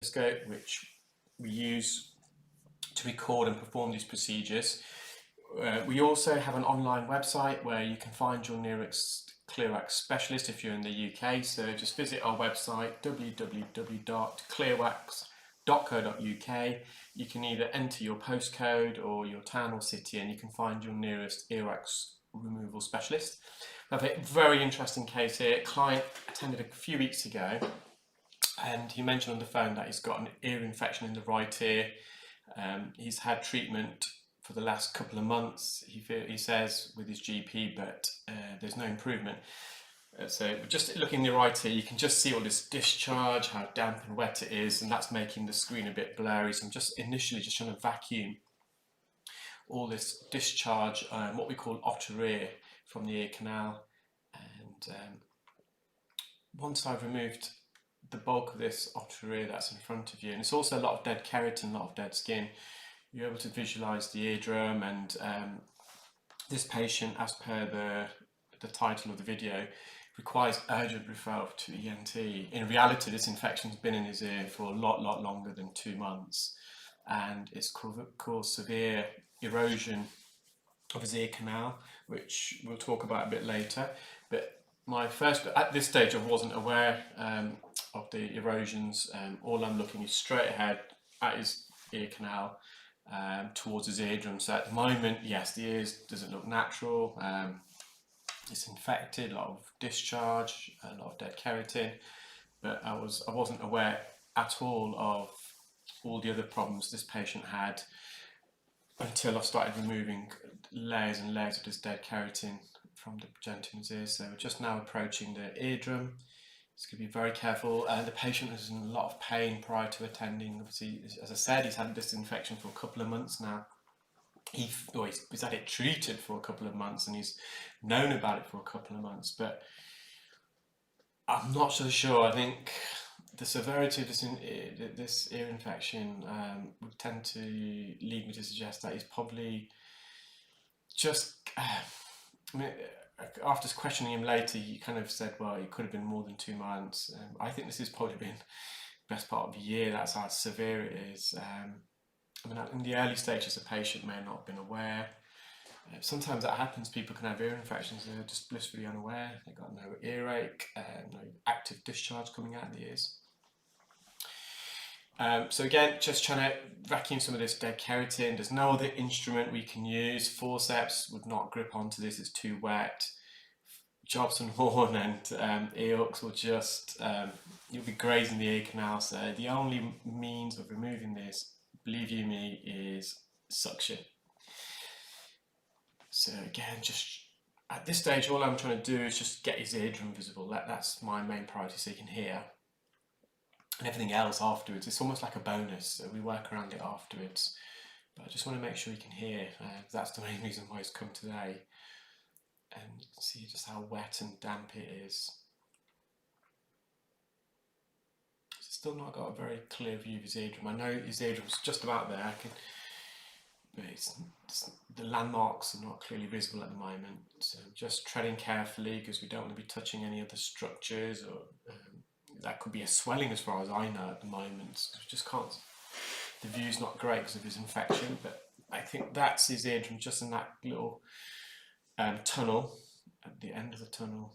stethoscope, which we use to record and perform these procedures. We also have an online website where you can find your nearest Clearwax specialist if you're in the UK. So just visit our website www.clearwax.co.uk. You can either enter your postcode or your town or city and you can find your nearest earwax removal specialist. I have a very interesting case here. A client attended a few weeks ago and he mentioned on the phone that he's got an ear infection in the right ear. He's had treatment for the last couple of months, he says, with his GP, but there's no improvement. So just looking in the right ear, you can just see all this discharge, how damp and wet it is, and that's making the screen a bit blurry. So I'm just initially just trying to vacuum all this discharge, what we call otter ear, from the ear canal. And once I've removed the bulk of this otter ear that's in front of you, and it's also a lot of dead keratin, a lot of dead skin, you're able to visualize the eardrum. And this patient, as per the title of the video, requires urgent referral to ENT. In reality, this infection's been in his ear for a lot longer than 2 months, and it's caused severe erosion of his ear canal, which we'll talk about a bit later. But at this stage, I wasn't aware of the erosions. All I'm looking is straight ahead at his ear canal, towards his eardrum. So at the moment, yes, the ears doesn't look natural. It's infected, a lot of discharge, a lot of dead keratin, but I wasn't aware at all of all the other problems this patient had until I started removing layers and layers of this dead keratin from the gentleman's ear. So we're just now approaching the eardrum. It's going to be very careful. The patient was in a lot of pain prior to attending. Obviously, as I said, he's had this infection for a couple of months now. He's had it treated for a couple of months and he's known about it for a couple of months, but I'm not so sure. I think the severity of this ear infection would tend to lead me to suggest that he's probably just, after questioning him later, he kind of said, well, it could have been more than 2 months. I think this has probably been the best part of a year. That's how severe it is. In the early stages, the patient may not have been aware. Sometimes that happens. People can have ear infections and they're just blissfully unaware. They've got no earache, no active discharge coming out of the ears. So again, just trying to vacuum some of this dead keratin. There's no other instrument we can use. Forceps would not grip onto this, it's too wet. Jobson horn and ear hooks will just, you'll be grazing the ear canal. So the only means of removing this, believe you me, is suction. So again, just at this stage, all I'm trying to do is just get his eardrum visible. That's my main priority, so he can hear. And everything else afterwards, it's almost like a bonus, so we work around it afterwards. But I just want to make sure he can hear. That's the main reason why he's come today. And you can see just how wet and damp it is. Still not got a very clear view of his eardrum. I know his eardrum's just about there, but the landmarks are not clearly visible at the moment. So just treading carefully because we don't want to be touching any other structures, or that could be a swelling as far as I know at the moment. We just can't, the view's not great because of his infection, but I think that's his eardrum, just in that little tunnel at the end of the tunnel.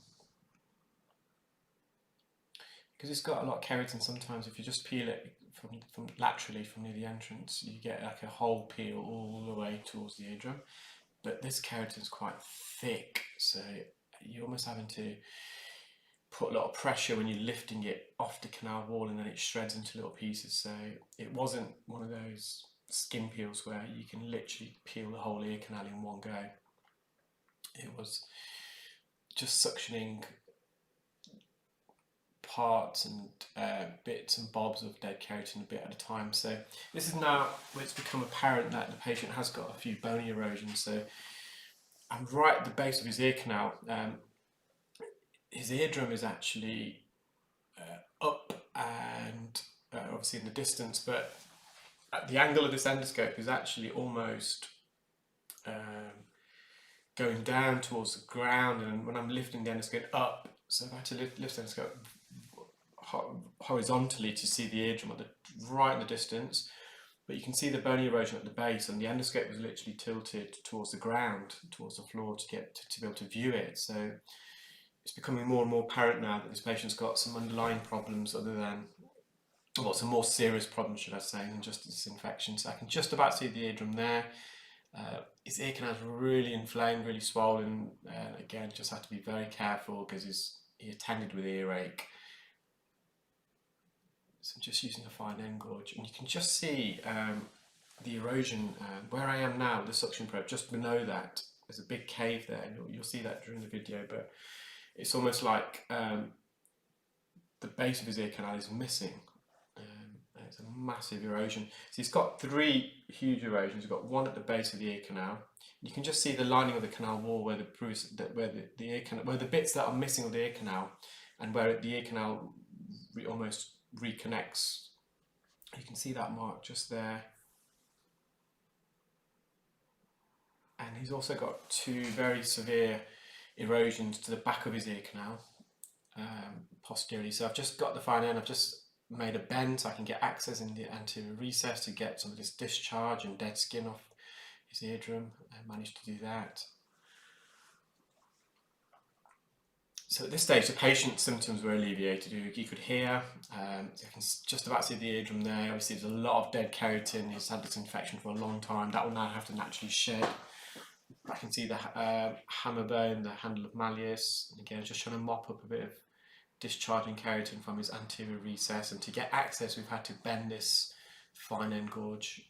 Because it's got a lot of keratin, sometimes if you just peel it from laterally from near the entrance, you get like a whole peel all the way towards the eardrum. But this keratin is quite thick, so you're almost having to put a lot of pressure when you're lifting it off the canal wall, and then it shreds into little pieces. So it wasn't one of those skin peels where you can literally peel the whole ear canal in one go. It was just suctioning parts and bits and bobs of dead keratin a bit at a time. So this is now where it's become apparent that the patient has got a few bony erosions. So I'm right at the base of his ear canal. His eardrum is actually up and obviously in the distance, but at the angle of this endoscope is actually almost going down towards the ground. And when I'm lifting the endoscope up, so if I had to lift the endoscope horizontally to see the eardrum right in the distance, but you can see the bony erosion at the base, and the endoscope was literally tilted towards the ground, towards the floor to be able to view it. So it's becoming more and more apparent now that this patient's got some underlying problems other than, well, some more serious problems, should I say, than just this infection. So I can just about see the eardrum there. His ear canal is really inflamed, really swollen. Again, just have to be very careful because he attended with earache. So I'm just using a fine end gauge, and you can just see the erosion where I am now with the suction probe. Just below that, there's a big cave there, and you'll see that during the video. But it's almost like the base of his ear canal is missing. It's a massive erosion. So he's got 3 huge erosions. He's got one at the base of the ear canal. You can just see the lining of the canal wall where the ear canal, where the bits that are missing of the ear canal, and where the ear canal almost reconnects. You can see that mark just there. And he's also got 2 very severe erosions to the back of his ear canal, posteriorly. So I've just got the fine end. I've just made a bend so I can get access in the anterior recess to get some of this discharge and dead skin off his eardrum. I managed to do that. So at this stage, the patient's symptoms were alleviated. He could hear, so I can just about see the eardrum there. Obviously, there's a lot of dead keratin. He's had this infection for a long time. That will now have to naturally shed. I can see the hammer bone, the handle of malleus. And again, just trying to mop up a bit of discharging keratin from his anterior recess, and to get access we've had to bend this fine end gauge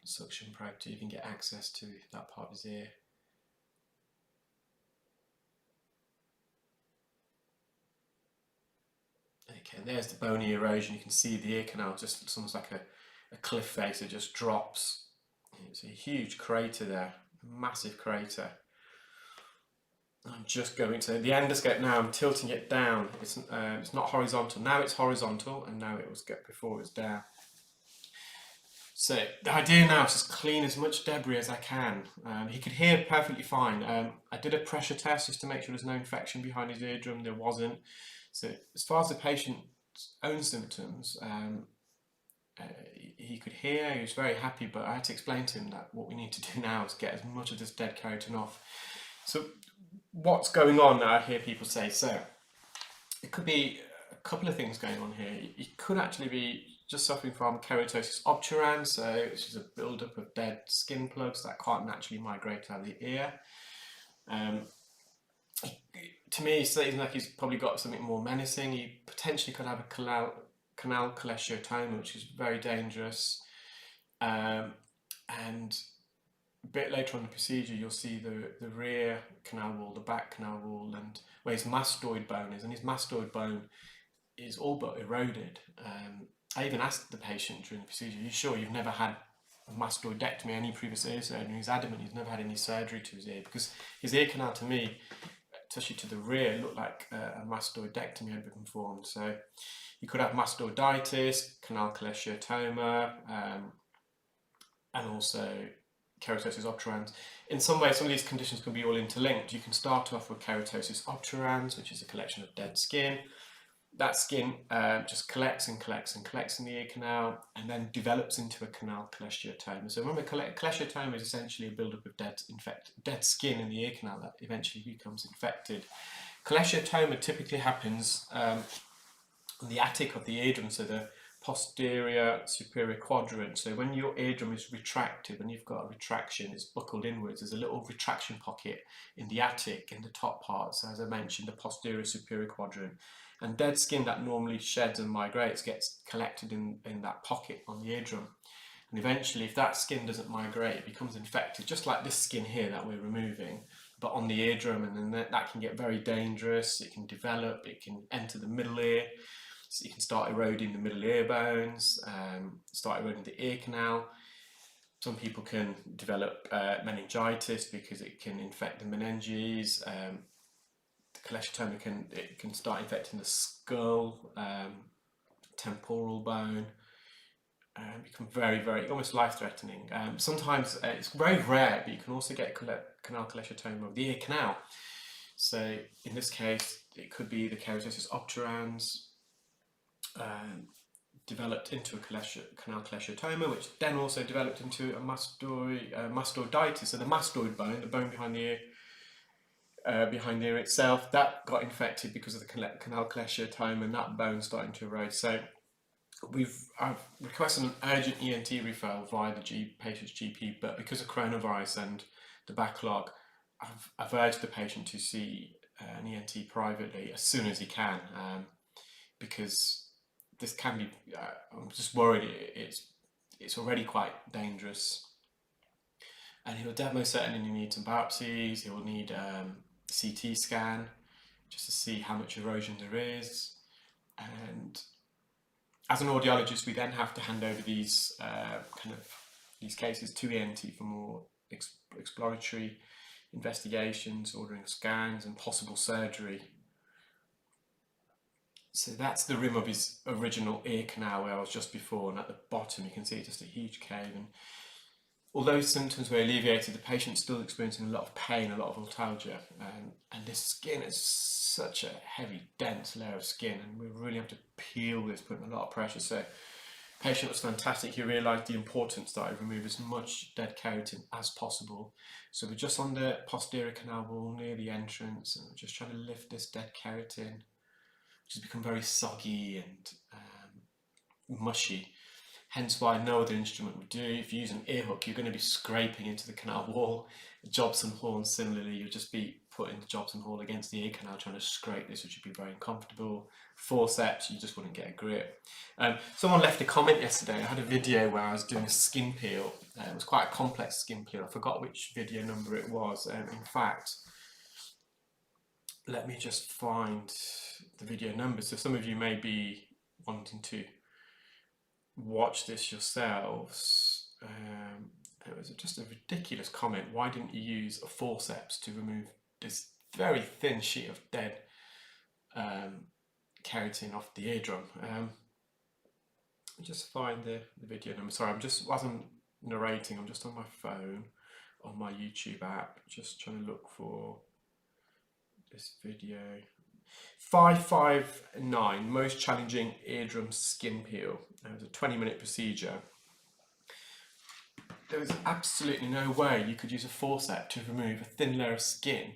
suction probe to even get access to that part of his ear. Okay, and there's the bony erosion. You can see the ear canal, just it's almost like a cliff face. It just drops. It's a huge crater there, a massive crater. I'm just going to the endoscope now. I'm tilting it down. It's not horizontal. Now it's horizontal, and now it was before it was down. So the idea now is just clean as much debris as I can. He could hear perfectly fine. I did a pressure test just to make sure there's no infection behind his eardrum. There wasn't. So as far as the patient's own symptoms, he could hear. He was very happy, but I had to explain to him that what we need to do now is get as much of this dead keratin off. So what's going on now, I hear people say, so it could be a couple of things going on here. It could actually be just suffering from keratosis obturans, so which is a buildup of dead skin plugs that can't naturally migrate out of the ear. To me, it seems like he's probably got something more menacing. He potentially could have a canal cholesteatoma, which is very dangerous. And a bit later on in the procedure, you'll see the rear canal wall, the back canal wall, and where his mastoid bone is, and his mastoid bone is all but eroded. I even asked the patient during the procedure, "Are you sure you've never had a mastoidectomy, any previous ear surgery?" And he's adamant he's never had any surgery to his ear, because his ear canal, to me, especially to the rear, looked like a mastoidectomy had been performed. So you could have mastoiditis, canal cholesteatoma, and also keratosis obturans. In some ways, some of these conditions can be all interlinked. You can start off with keratosis obturans, which is a collection of dead skin. That skin just collects and collects and collects in the ear canal, and then develops into a canal cholesteatoma. So remember, cholesteatoma is essentially a buildup of dead skin in the ear canal that eventually becomes infected. Cholesteatoma typically happens on the attic of the eardrum, so the posterior superior quadrant. So when your eardrum is retracted, when you've got a retraction, it's buckled inwards, there's a little retraction pocket in the attic, in the top part. So as I mentioned, the posterior superior quadrant. And dead skin that normally sheds and migrates gets collected in that pocket on the eardrum. And eventually, if that skin doesn't migrate, it becomes infected, just like this skin here that we're removing, but on the eardrum, and then that can get very dangerous. It can develop, it can enter the middle ear. So you can start eroding the middle ear bones, start eroding the ear canal. Some people can develop meningitis because it can infect the meninges. The cholesteatoma can start infecting the skull, temporal bone, become very, very, almost life-threatening. Sometimes it's very rare, but you can also get canal cholesteatoma of the ear canal. So in this case, it could be the keratosis obturans. developed into a canal cholesteatoma, which then also developed into a mastoiditis. So the mastoid bone, the bone behind the ear itself, that got infected because of the canal cholesteatoma, and that bone starting to erode. So I've requested an urgent ENT referral via the patient's GP, but because of coronavirus and the backlog, I've urged the patient to see an ENT privately as soon as he can, because this can be, I'm just worried it's already quite dangerous, and he will most certainly need some biopsies. He will need CT scan just to see how much erosion there is, and as an audiologist, we then have to hand over these these cases to ENT for more exploratory investigations, ordering scans and possible surgery. So that's the rim of his original ear canal where I was just before, and at the bottom you can see just a huge cave. And although symptoms were alleviated, the patient's still experiencing a lot of pain, a lot of altalgia, and this skin is such a heavy, dense layer of skin, and we really have to peel this, putting a lot of pressure. So the patient was fantastic. He realised the importance that I remove as much dead keratin as possible. So we're just on the posterior canal wall near the entrance, and we're just trying to lift this dead keratin, which has become very soggy and mushy. Hence why no other instrument would do. If you use an ear hook, you're going to be scraping into the canal wall. Jobson horn, similarly, you'll just be putting the Jobson horn against the ear canal trying to scrape this, which would be very uncomfortable. Forceps, you just wouldn't get a grip. Someone left a comment yesterday. I had a video where I was doing a skin peel. It was quite a complex skin peel. I forgot which video number it was. In fact, let me just find the video number. So some of you may be wanting to watch this yourselves. It was just a ridiculous comment. Why didn't you use a forceps to remove this very thin sheet of dead keratin off the eardrum? Just find the video number. Sorry, as I'm narrating, I'm just on my phone, on my YouTube app, just trying to look for this video. 559, most challenging eardrum skin peel. It was a 20-minute procedure. There was absolutely no way you could use a forceps to remove a thin layer of skin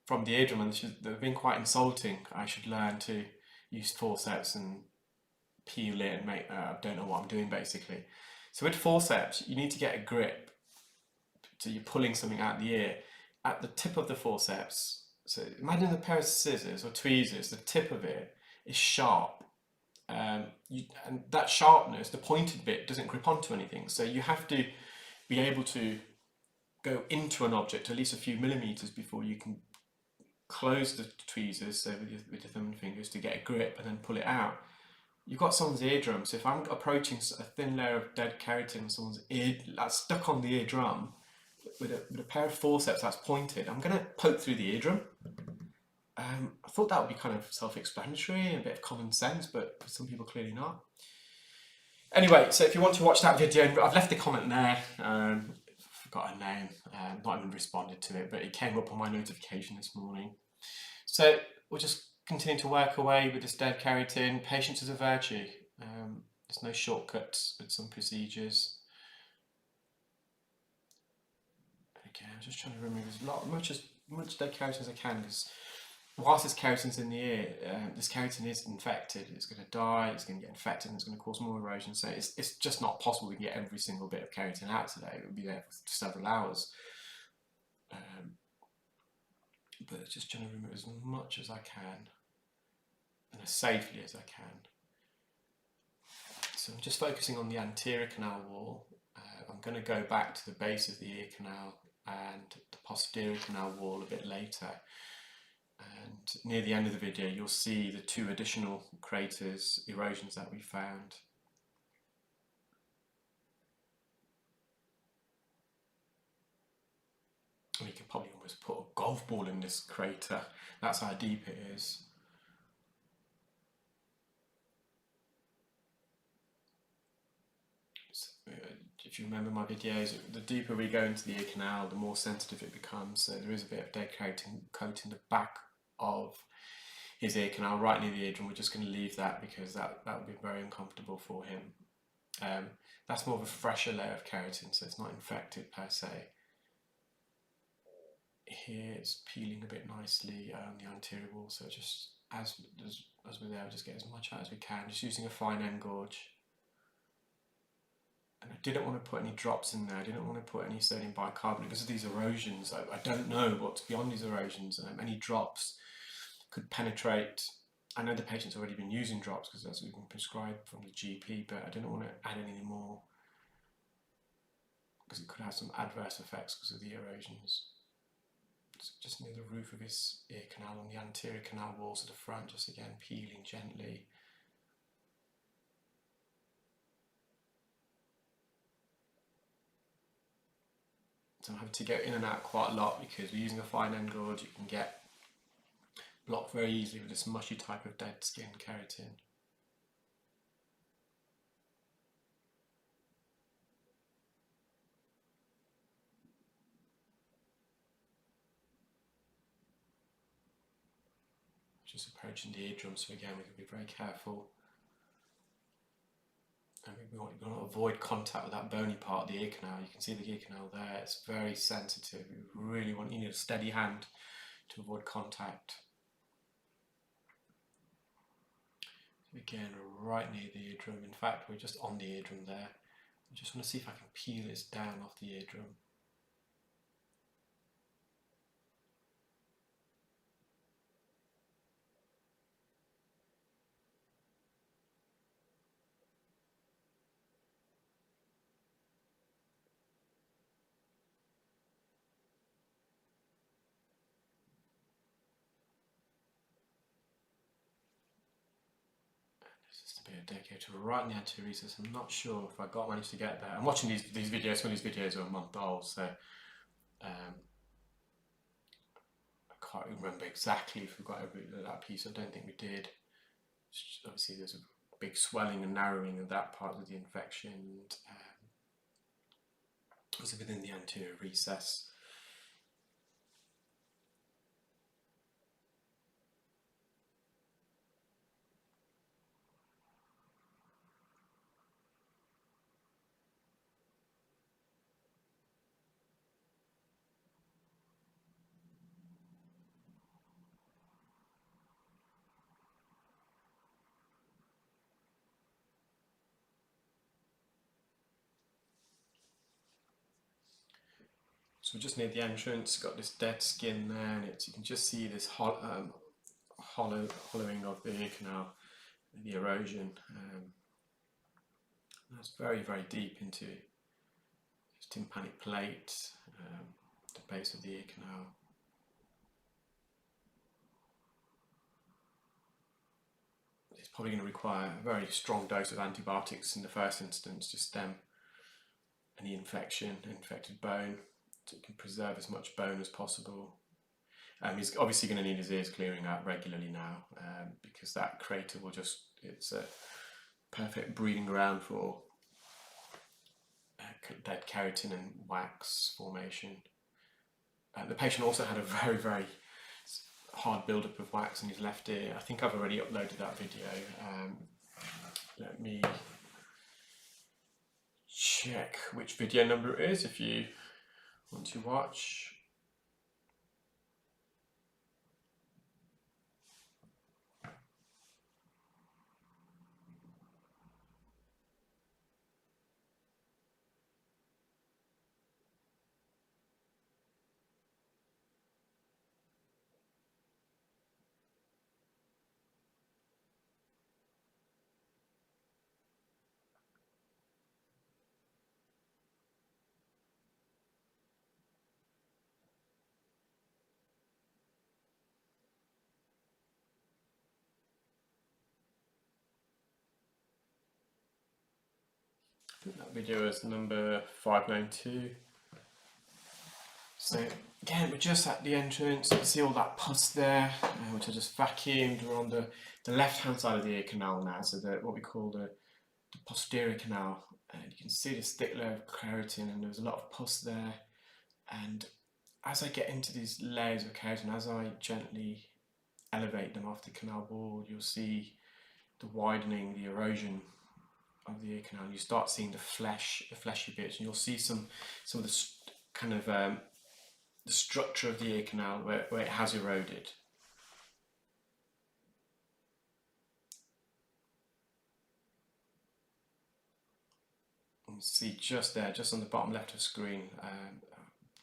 from the eardrum, and they've been quite insulting. I should learn to use forceps and peel it and make, I don't know what I'm doing basically. So with forceps, you need to get a grip. So you're pulling something out of the ear. At the tip of the forceps, so imagine a pair of scissors or tweezers, the tip of it is sharp. And that sharpness, the pointed bit, doesn't grip onto anything. So you have to be able to go into an object at least a few millimeters before you can close the tweezers, so with your thumb and fingers, to get a grip and then pull it out. You've got someone's eardrum, so if I'm approaching a thin layer of dead keratin on someone's ear that's stuck on the eardrum with a pair of forceps that's pointed, I'm going to poke through the eardrum. I thought that would be kind of self-explanatory and a bit of common sense, but for some people clearly not. Anyway, so if you want to watch that video, I've left a comment there. Forgot her name, not even responded to it, but it came up on my notification this morning. So we'll just continue to work away with this dead keratin. Patience is a virtue. There's no shortcuts with some procedures. Okay, I'm just trying to remove as much dead keratin as I can, because whilst this keratin's in the ear, this keratin is infected. It's going to die, it's going to get infected, and it's going to cause more erosion. So it's just not possible we can get every single bit of keratin out today. It would be there for several hours. But just trying to remove as much as I can and as safely as I can. So I'm just focusing on the anterior canal wall. I'm going to go back to the base of the ear canal and the posterior canal wall a bit later. And near the end of the video, you'll see the 2 additional craters, erosions that we found. We could probably almost put a golf ball in this crater. That's how deep it is. So, if you remember my videos, the deeper we go into the ear canal, the more sensitive it becomes. So there is a bit of dead keratin coating the back of his ear canal right near the eardrum. We're just going to leave that because that would be very uncomfortable for him. That's more of a fresher layer of keratin, so it's not infected per se. Here it's peeling a bit nicely on the anterior wall, so just as we're there, we'll just get as much out as we can, just using a fine end gauge. And I didn't want to put any drops in there. I didn't want to put any sodium bicarbonate because of these erosions. I don't know what's beyond these erosions. Any drops could penetrate. I know the patient's already been using drops because that's what we've been prescribed from the GP, but I didn't want to add any more because it could have some adverse effects because of the erosions. So just near the roof of his ear canal, on the anterior canal walls at the front, just again peeling gently. So I'm having to go in and out quite a lot because we're using a fine end gauge. You can get blocked very easily with this mushy type of dead skin keratin. Just approaching the eardrum, so again we can be very careful. And we want to avoid contact with that bony part of the ear canal. You can see the ear canal there, it's very sensitive. You need a steady hand to avoid contact. Again, right near the eardrum. In fact, we're just on the eardrum there. I just want to see if I can peel this down off the eardrum. Just a bit of dedicated right in the anterior recess. I'm not sure if I managed to get there. I'm watching these videos. Some of these videos are a month old, so I can't remember exactly if we got that piece. I don't think we did. Obviously, there's a big swelling and narrowing of that part of the infection. Was within the anterior recess. So just near the entrance, got this dead skin there, and you can just see this hollowing of the ear canal, the erosion. That's very, very deep into this tympanic plate, the base of the ear canal. It's probably going to require a very strong dose of antibiotics in the first instance to stem any infected bone, so it can preserve as much bone as possible. He's obviously going to need his ears clearing out regularly now, because that crater it's a perfect breeding ground for dead keratin and wax formation. The patient also had a very, very hard buildup of wax in his left ear. I think I've already uploaded that video. Let me check which video number it is if you want to watch. That video is number 592. So again, we're just at the entrance. You can see all that pus there, which I just vacuumed. We're on the left hand side of the ear canal now, so what we call the posterior canal. And you can see this thick layer of keratin, and there's a lot of pus there. And as I get into these layers of keratin, as I gently elevate them off the canal wall, you'll see the widening, the erosion of the ear canal. You start seeing the fleshy bits, and you'll see some of the kind of the structure of the ear canal where it has eroded. You can see just there, just on the bottom left of the screen,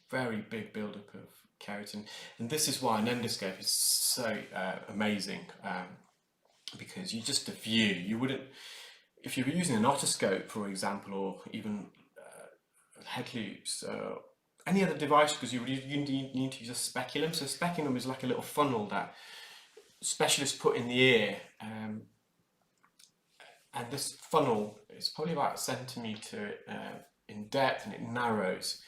very big buildup of keratin, and this is why an endoscope is so amazing, because you just the view. You wouldn't, if you were using an otoscope, for example, or even head loops, any other device, because you need to use a speculum. So a speculum is like a little funnel that specialists put in the ear, and this funnel is probably about 1 centimetre in depth, and it narrows.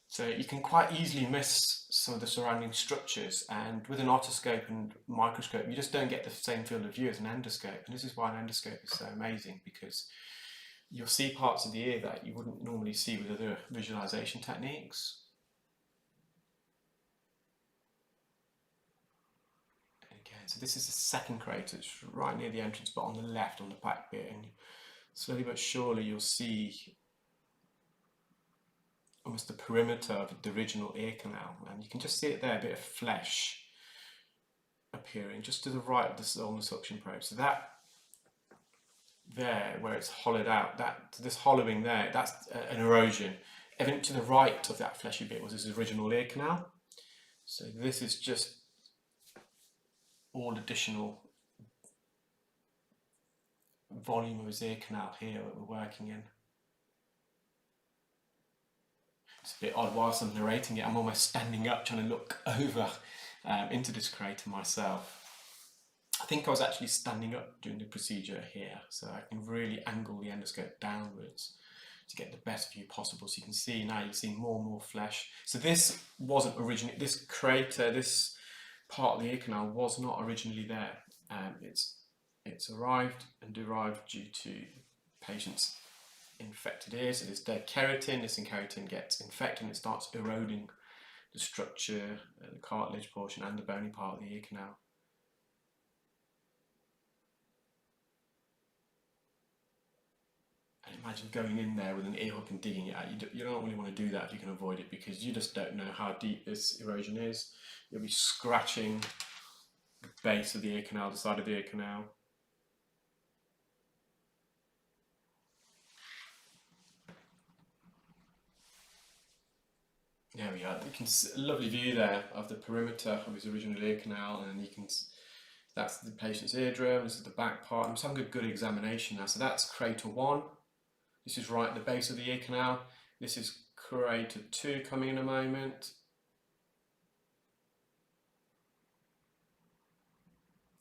So you can quite easily miss some of the surrounding structures, and with an otoscope and microscope you just don't get the same field of view as an endoscope. And this is why an endoscope is so amazing, because you'll see parts of the ear that you wouldn't normally see with other visualization techniques. Again, so this is the second crater. It's right near the entrance, but on the left, on the back bit, and slowly but surely you'll see almost the perimeter of the original ear canal, and you can just see it there, a bit of flesh appearing just to the right of the ulnar suction probe. So that there, where it's hollowed out, this hollowing there, that's an erosion. Evident to the right of that fleshy bit was his original ear canal. So this is just all additional volume of his ear canal here that we're working in. It's a bit odd, whilst I'm narrating it, I'm almost standing up trying to look over into this crater myself. I think I was actually standing up during the procedure here, so I can really angle the endoscope downwards to get the best view possible. So you can see now, you're seeing more and more flesh. So this wasn't originally, this crater, this part of the ear canal was not originally there. It's arrived and derived due to patients' infected ears. So there's dead keratin. This keratin gets infected and it starts eroding the structure, the cartilage portion and the bony part of the ear canal. And imagine going in there with an ear hook and digging it out. You don't really want to do that if you can avoid it, because you just don't know how deep this erosion is. You'll be scratching the base of the ear canal, the side of the ear canal. There we are. You can see a lovely view there of the perimeter of his original ear canal, and you can. That's the patient's eardrum. This is the back part. I'm just having a good examination now. So that's crater 1. This is right at the base of the ear canal. This is crater 2 coming in a moment.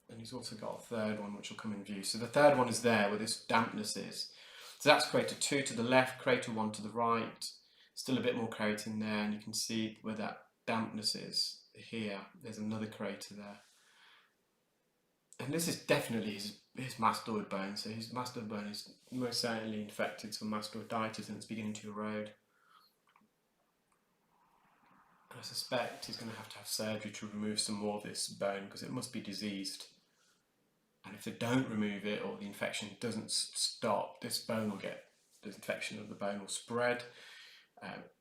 And he's also got a third one which will come in view. So the third one is there where this dampness is. So that's crater 2 to the left, crater 1 to the right. Still a bit more keratin there, and you can see where that dampness is here. There's another crater there. And this is definitely his mastoid bone. So his mastoid bone is most certainly infected, some mastoiditis, and it's beginning to erode. I suspect he's going to have surgery to remove some more of this bone, because it must be diseased. And if they don't remove it, or the infection doesn't stop, this bone will get, the infection of the bone will spread.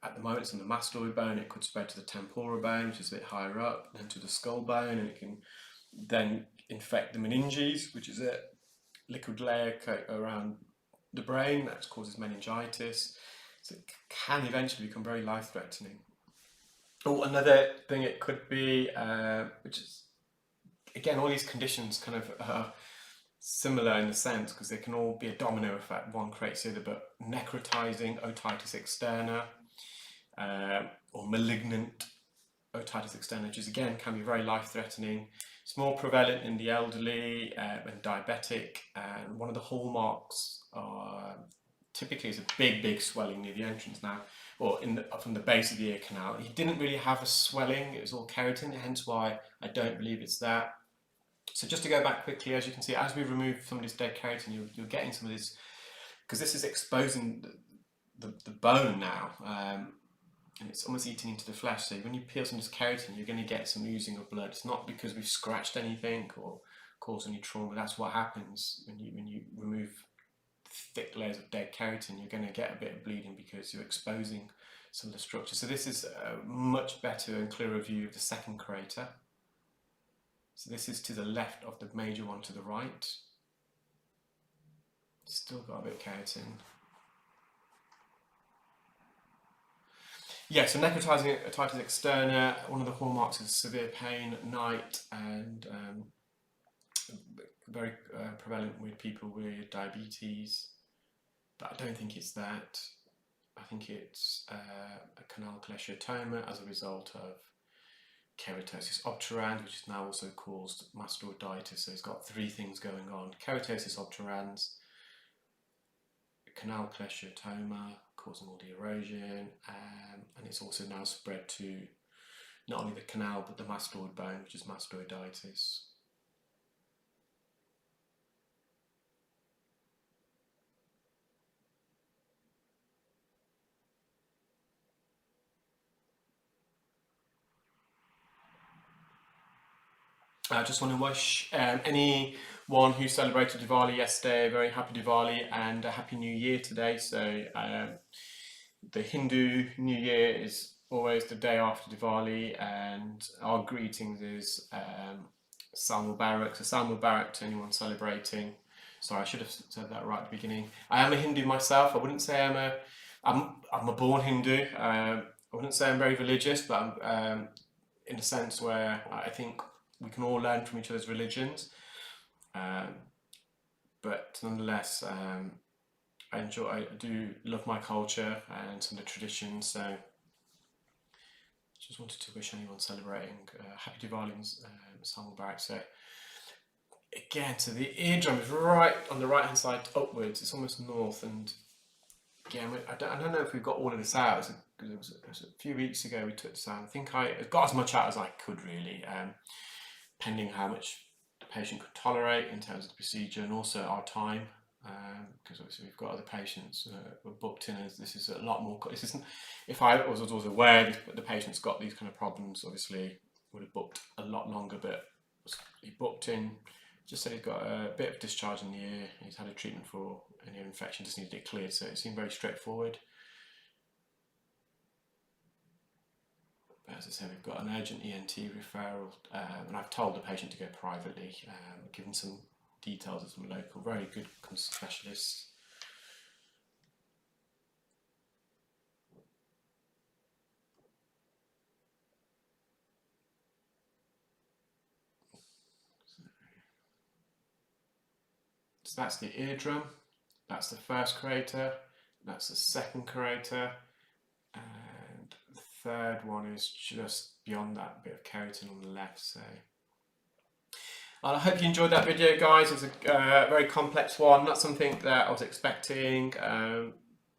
At the moment it's on the mastoid bone. It could spread to the temporal bone, which is a bit higher up, then to the skull bone, and it can then infect the meninges, which is a liquid layer around the brain that causes meningitis. So it can eventually become very life-threatening. Oh, another thing it could be, which is, again, all these conditions kind of are similar in a sense, because they can all be a domino effect. One creates the other, but necrotizing otitis externa, or malignant otitis externa, which is, again, can be very life-threatening. It's more prevalent in the elderly and diabetic, and one of the hallmarks typically is a big swelling near the entrance now, or from the base of the ear canal. He didn't really have a swelling, it was all keratin, hence why I don't believe it's that. So just to go back quickly, as you can see, as we remove some of this dead keratin, you're getting some of this, because this is exposing the bone now. and it's almost eating into the flesh. So when you peel some of this keratin, you're going to get some oozing of blood. It's not because we've scratched anything or caused any trauma. That's what happens when you remove thick layers of dead keratin. You're going to get a bit of bleeding because you're exposing some of the structure. So this is a much better and clearer view of the second crater. So this is to the left of the major one to the right. Still got a bit of keratin. Yeah, so necrotizing otitis externa, one of the hallmarks is severe pain at night, and very prevalent with people with diabetes, but I don't think it's that. I think it's a canal cholesteatoma as a result of keratosis obturans, which is now also caused mastoiditis. So it's got three things going on: keratosis obturans, canal cholesteatoma causing all the erosion, and it's also now spread to not only the canal but the mastoid bone, which is mastoiditis. I just want to wish anyone who celebrated Diwali yesterday a very happy Diwali and a happy New Year today. So the Hindu New Year is always the day after Diwali, and our greetings is Sal Mubarak. So Sal Mubarak to anyone celebrating. Sorry, I should have said that right at the beginning. I am a Hindu myself. I wouldn't say I'm a born Hindu. I wouldn't say I'm very religious, but I'm in a sense where I think we can all learn from each other's religions, but nonetheless, I do love my culture and some of the traditions. So, just wanted to wish anyone celebrating happy Diwali and Sal Mubarak. So, again, so the eardrum is right on the right hand side upwards. It's almost north, and again, I don't know if we've got all of this out. It was a few weeks ago we took this out. I think I got as much out as I could really. Pending how much the patient could tolerate in terms of the procedure and also our time, because obviously we've got other patients were booked in, as this is a lot more. This isn't, if I was aware the patient's got these kind of problems, obviously would have booked a lot longer, but he booked in, just said he's got a bit of discharge in the ear, he's had a treatment for an ear infection, just needed it cleared, so it seemed very straightforward. As I said, we've got an urgent ENT referral, and I've told the patient to go privately, given some details of some local, very good specialists. So that's the eardrum, that's the first crater, that's the second crater, and the third one is just beyond that bit of keratin on the left. So I hope you enjoyed that video, guys. It's a very complex one, not something that I was expecting,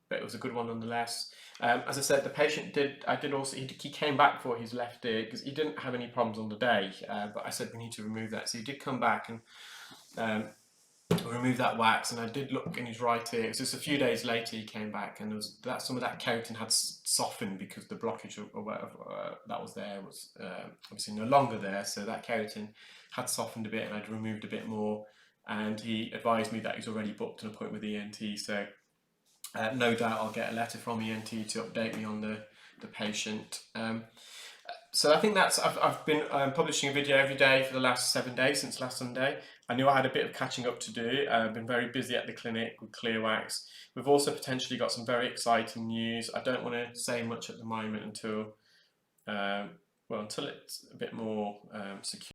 but it was a good one nonetheless. As I said, the patient he came back for his left ear because he didn't have any problems on the day, but I said we need to remove that. So he did come back and remove that wax, and I did look in his right ear. It was just a few days later he came back, and some of that keratin had softened because the blockage or whatever that was there was obviously no longer there, so that keratin had softened a bit and I'd removed a bit more, and he advised me that he's already booked an appointment with ENT, so no doubt I'll get a letter from ENT to update me on the patient. So I think I've been publishing a video every day for the last 7 days since last Sunday. I knew I had a bit of catching up to do. I've been very busy at the clinic with Clearwax. We've also potentially got some very exciting news. I don't want to say much at the moment until it's a bit more secure.